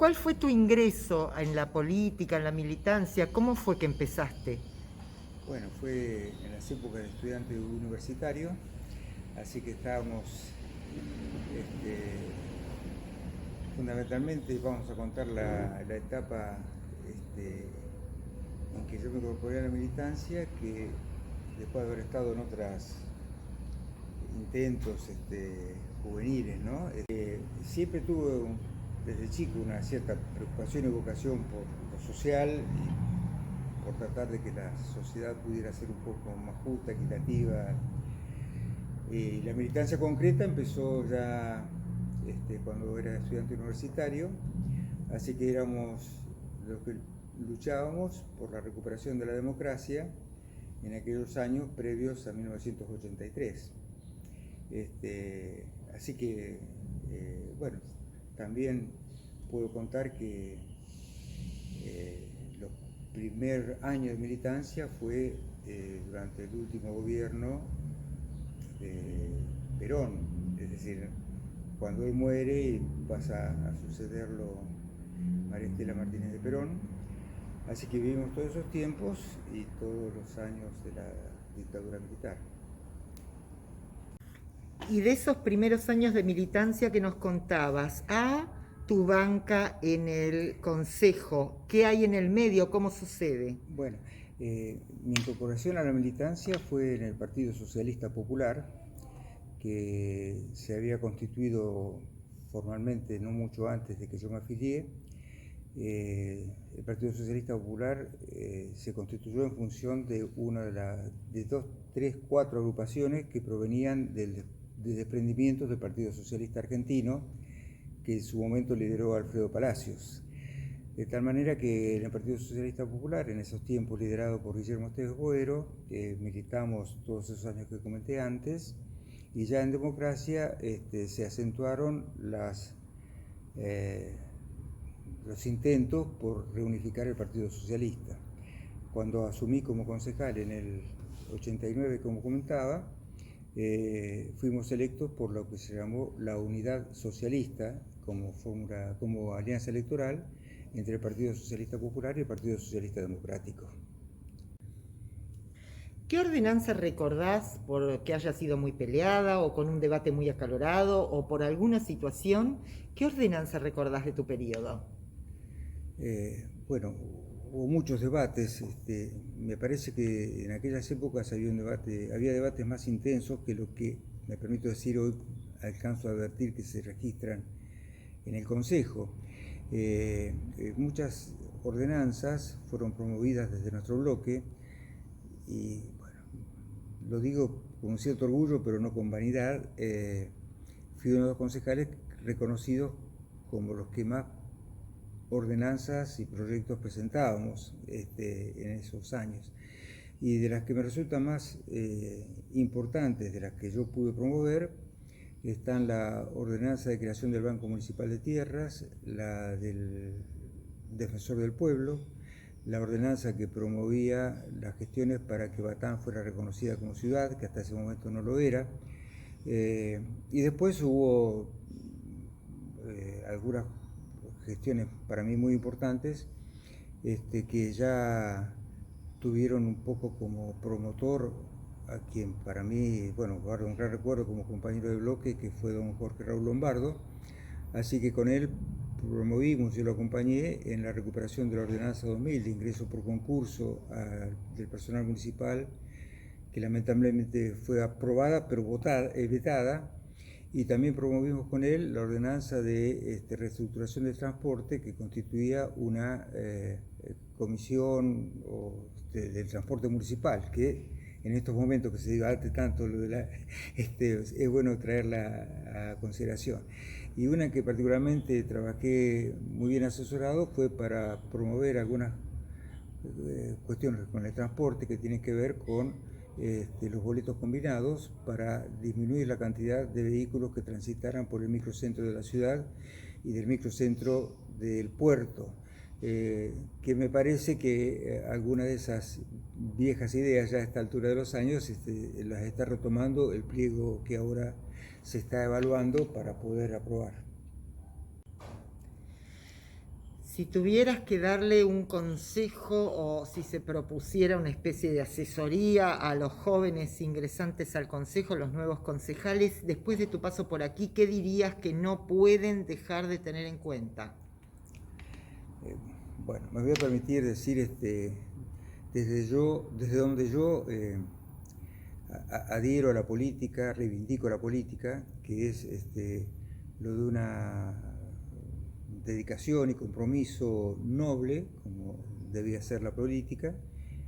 ¿Cuál fue tu ingreso en la política, en la militancia? ¿Cómo fue que empezaste? Bueno, fue en las épocas de estudiante universitario, así que estábamos, este, fundamentalmente vamos a contar la etapa en que yo me incorporé a la militancia, que después de haber estado en otros intentos juveniles, ¿no? Siempre tuve desde chico una cierta preocupación y vocación por lo social y por tratar de que la sociedad pudiera ser un poco más justa, equitativa. La militancia concreta empezó ya cuando era estudiante universitario, así que éramos los que luchábamos por la recuperación de la democracia en aquellos años previos a 1983. Así que, bueno, también puedo contar que los primeros años de militancia fue durante el último gobierno de Perón, es decir, cuando él muere y pasa a sucederlo María Estela Martínez de Perón. Así que vivimos todos esos tiempos y todos los años de la dictadura militar. Y de esos primeros años de militancia que nos contabas, a tu banca en el consejo, ¿qué hay en el medio? ¿Cómo sucede? Bueno, mi incorporación a la militancia fue en el Partido Socialista Popular, que se había constituido formalmente no mucho antes de que yo me afilié. El Partido Socialista Popular se constituyó en función de una de dos, tres, cuatro agrupaciones que provenían de desprendimientos del Partido Socialista Argentino, que en su momento lideró Alfredo Palacios. De tal manera que en el Partido Socialista Popular, en esos tiempos liderado por Guillermo Esteves Boero, militamos todos esos años que comenté antes, y ya en democracia se acentuaron los intentos por reunificar el Partido Socialista. Cuando asumí como concejal en el 89, como comentaba, fuimos electos por lo que se llamó la Unidad Socialista como alianza electoral entre el Partido Socialista Popular y el Partido Socialista Democrático. ¿Qué ordenanza recordás por que haya sido muy peleada o con un debate muy acalorado o por alguna situación? ¿Qué ordenanza recordás de tu periodo? Bueno, hubo muchos debates. Me parece que en aquellas épocas había debates más intensos que lo que, me permito decir, hoy alcanzo a advertir que se registran en el Consejo. Muchas ordenanzas fueron promovidas desde nuestro bloque y, bueno, lo digo con cierto orgullo, pero no con vanidad. Fui uno de los concejales reconocidos como los que más ordenanzas y proyectos presentábamos en esos años. Y de las que me resultan más importantes, de las que yo pude promover, están la ordenanza de creación del Banco Municipal de Tierras, la del Defensor del Pueblo, la ordenanza que promovía las gestiones para que Batán fuera reconocida como ciudad, que hasta ese momento no lo era. Y después hubo algunas gestiones para mí muy importantes, que ya tuvieron un poco como promotor a quien para mí, bueno, guardo un gran recuerdo como compañero de bloque, que fue don Jorge Raúl Lombardo. Así que con él promovimos, yo lo acompañé en la recuperación de la ordenanza 2000 de ingreso por concurso del personal municipal, que lamentablemente fue aprobada pero vetada. Y también promovimos con él la ordenanza de reestructuración del transporte, que constituía una comisión del transporte municipal, que en estos momentos que se debate tanto lo de es bueno traerla a consideración. Y una que particularmente trabajé muy bien asesorado fue para promover algunas cuestiones con el transporte que tienen que ver con los boletos combinados para disminuir la cantidad de vehículos que transitaran por el microcentro de la ciudad y del microcentro del puerto, que me parece que alguna de esas viejas ideas ya a esta altura de los años las está retomando el pliego que ahora se está evaluando para poder aprobar. Si tuvieras que darle un consejo o si se propusiera una especie de asesoría a los jóvenes ingresantes al consejo, los nuevos concejales, después de tu paso por aquí, ¿qué dirías que no pueden dejar de tener en cuenta? Bueno, me voy a permitir decir desde donde yo adhiero a la política, reivindico la política, que es lo de una dedicación y compromiso noble, como debía ser la política,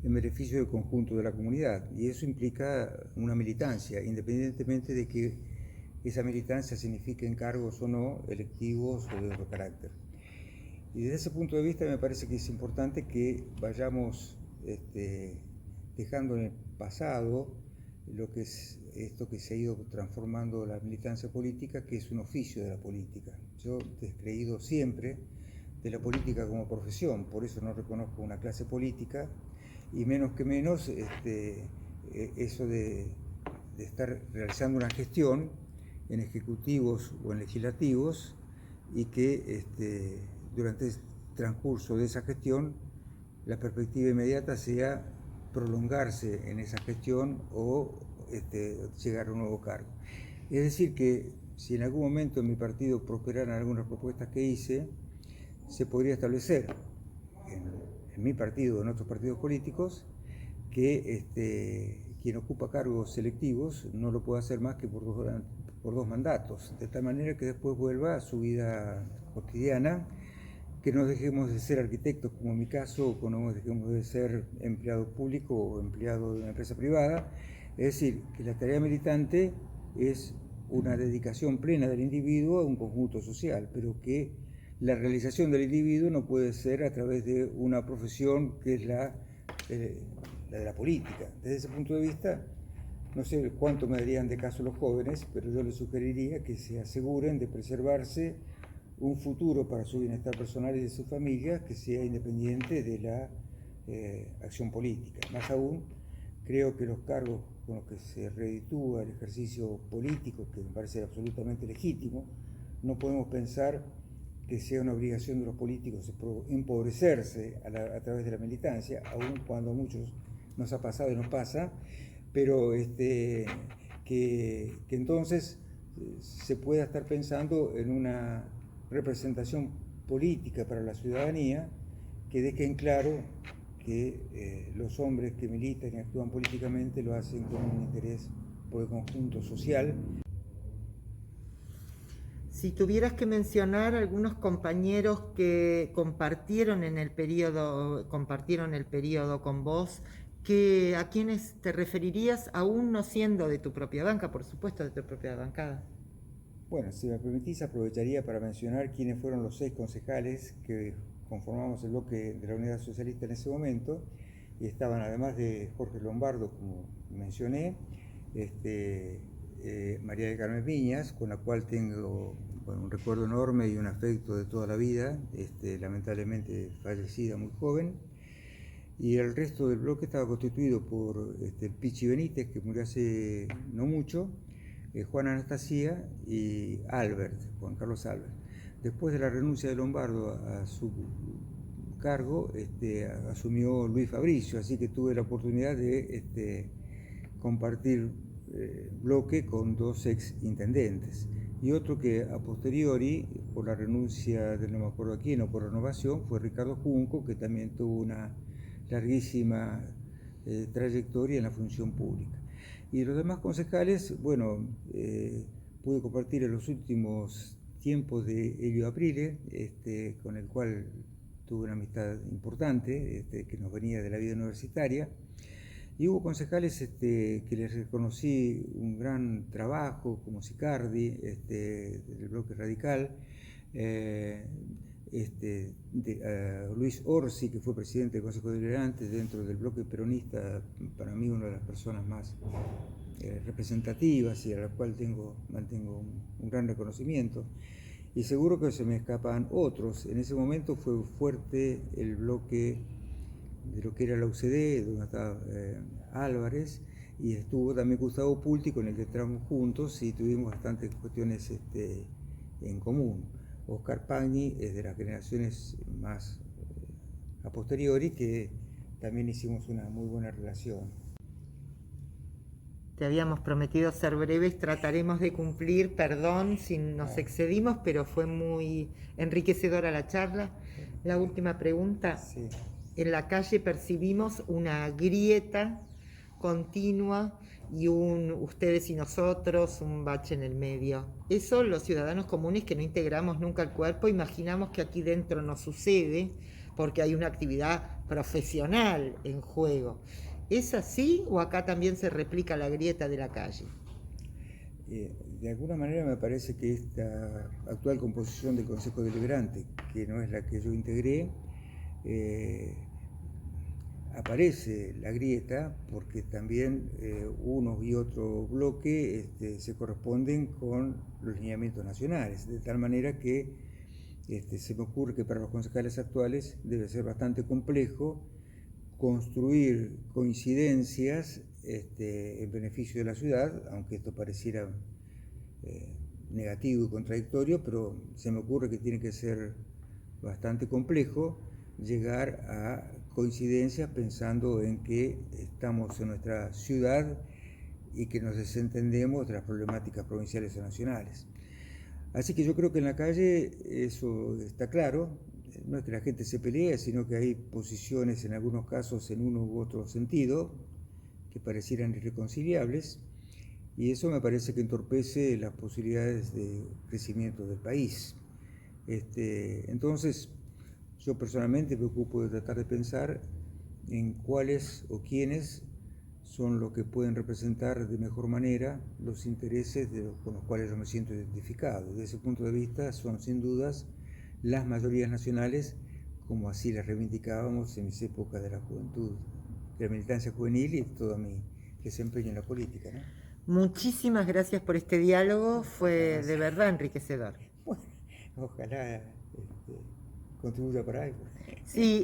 en beneficio del conjunto de la comunidad. Y eso implica una militancia, independientemente de que esa militancia signifique encargos o no, electivos o de otro carácter. Y desde ese punto de vista me parece que es importante que vayamos dejando en el pasado lo que es esto que se ha ido transformando la militancia política, que es un oficio de la política. Yo he descreído siempre de la política como profesión, por eso no reconozco una clase política, y menos que menos eso de estar realizando una gestión en ejecutivos o en legislativos, y que durante el transcurso de esa gestión la perspectiva inmediata sea prolongarse en esa gestión o llegar a un nuevo cargo. Es decir, que si en algún momento en mi partido prosperaran algunas propuestas que hice, se podría establecer en mi partido o en otros partidos políticos que quien ocupa cargos selectivos no lo puede hacer más que por dos mandatos, de tal manera que después vuelva a su vida cotidiana, que no dejemos de ser arquitectos, como en mi caso, o que no dejemos de ser empleado público o empleado de una empresa privada. Es decir, que la tarea militante es una dedicación plena del individuo a un conjunto social, pero que la realización del individuo no puede ser a través de una profesión que es la de la política. Desde ese punto de vista, no sé cuánto me darían de caso los jóvenes, pero yo les sugeriría que se aseguren de preservarse un futuro para su bienestar personal y de sus familias que sea independiente de la acción política. Más aún, creo que los cargos con los que se reditúa el ejercicio político, que me parece absolutamente legítimo, no podemos pensar que sea una obligación de los políticos empobrecerse a través de la militancia, aun cuando a muchos nos ha pasado y nos pasa, pero que entonces se pueda estar pensando en una representación política para la ciudadanía que deje en claro que los hombres que militan y actúan políticamente lo hacen con un interés por el conjunto social. Si tuvieras que mencionar algunos compañeros que compartieron el periodo con vos, ¿a quiénes te referirías, aún no siendo de tu propia banca, por supuesto, de tu propia bancada? Bueno, si me permitís, aprovecharía para mencionar quiénes fueron los 6 concejales que conformamos el bloque de la Unidad Socialista en ese momento, y estaban, además de Jorge Lombardo, como mencioné, María del Carmen Piñas, con la cual tengo un recuerdo enorme y un afecto de toda la vida, lamentablemente fallecida muy joven, y el resto del bloque estaba constituido por Pichi Benítez, que murió hace no mucho, Juana Anastasia y Juan Carlos Albert. Después de la renuncia de Lombardo a su cargo, asumió Luis Fabricio, así que tuve la oportunidad de compartir bloque con 2 ex intendentes. Y otro que a posteriori, por la renuncia de no me acuerdo a quién o por renovación, fue Ricardo Junco, que también tuvo una larguísima trayectoria en la función pública. Y los demás concejales, bueno, pude compartir en los últimos tiempos de Elio Aprile, con el cual tuve una amistad importante, que nos venía de la vida universitaria. Y hubo concejales que les reconocí un gran trabajo, como Sicardi, del bloque radical, Luis Orsi, que fue presidente del Consejo Deliberante dentro del bloque peronista, para mí una de las personas más representativas y a la cual mantengo un gran reconocimiento. Y seguro que se me escapan otros. En ese momento fue fuerte el bloque de lo que era la UCD, donde estaba Álvarez, y estuvo también Gustavo Pulti, con el que entramos juntos y tuvimos bastantes cuestiones en común. Oscar Pagni es de las generaciones más a posteriori, que también hicimos una muy buena relación. Te habíamos prometido ser breves, trataremos de cumplir, perdón si nos excedimos, pero fue muy enriquecedora la charla. La última pregunta. Sí. En la calle percibimos una grieta continua y un ustedes y nosotros, un bache en el medio. Eso los ciudadanos comunes que no integramos nunca el cuerpo, imaginamos que aquí dentro no sucede porque hay una actividad profesional en juego. ¿Es así o acá también se replica la grieta de la calle? De alguna manera me parece que esta actual composición del Consejo Deliberante, que no es la que yo integré, aparece la grieta porque también uno y otro bloque se corresponden con los lineamientos nacionales, de tal manera que se me ocurre que para los concejales actuales debe ser bastante complejo construir coincidencias en beneficio de la ciudad, aunque esto pareciera negativo y contradictorio, pero se me ocurre que tiene que ser bastante complejo llegar a coincidencias pensando en que estamos en nuestra ciudad y que nos desentendemos de las problemáticas provinciales o nacionales. Así que yo creo que en la calle eso está claro, no es que la gente se pelee, sino que hay posiciones en algunos casos en uno u otro sentido que parecieran irreconciliables, y eso me parece que entorpece las posibilidades de crecimiento del país. Entonces, yo personalmente me ocupo de tratar de pensar en cuáles o quiénes son los que pueden representar de mejor manera los intereses con los cuales yo me siento identificado. Desde ese punto de vista son sin dudas las mayorías nacionales, como así las reivindicábamos en mis épocas de la juventud, de la militancia juvenil y todo mi desempeño en la política, ¿no? Muchísimas gracias por este diálogo, fue de verdad enriquecedor. Bueno, ojalá contribuya para algo. Sí,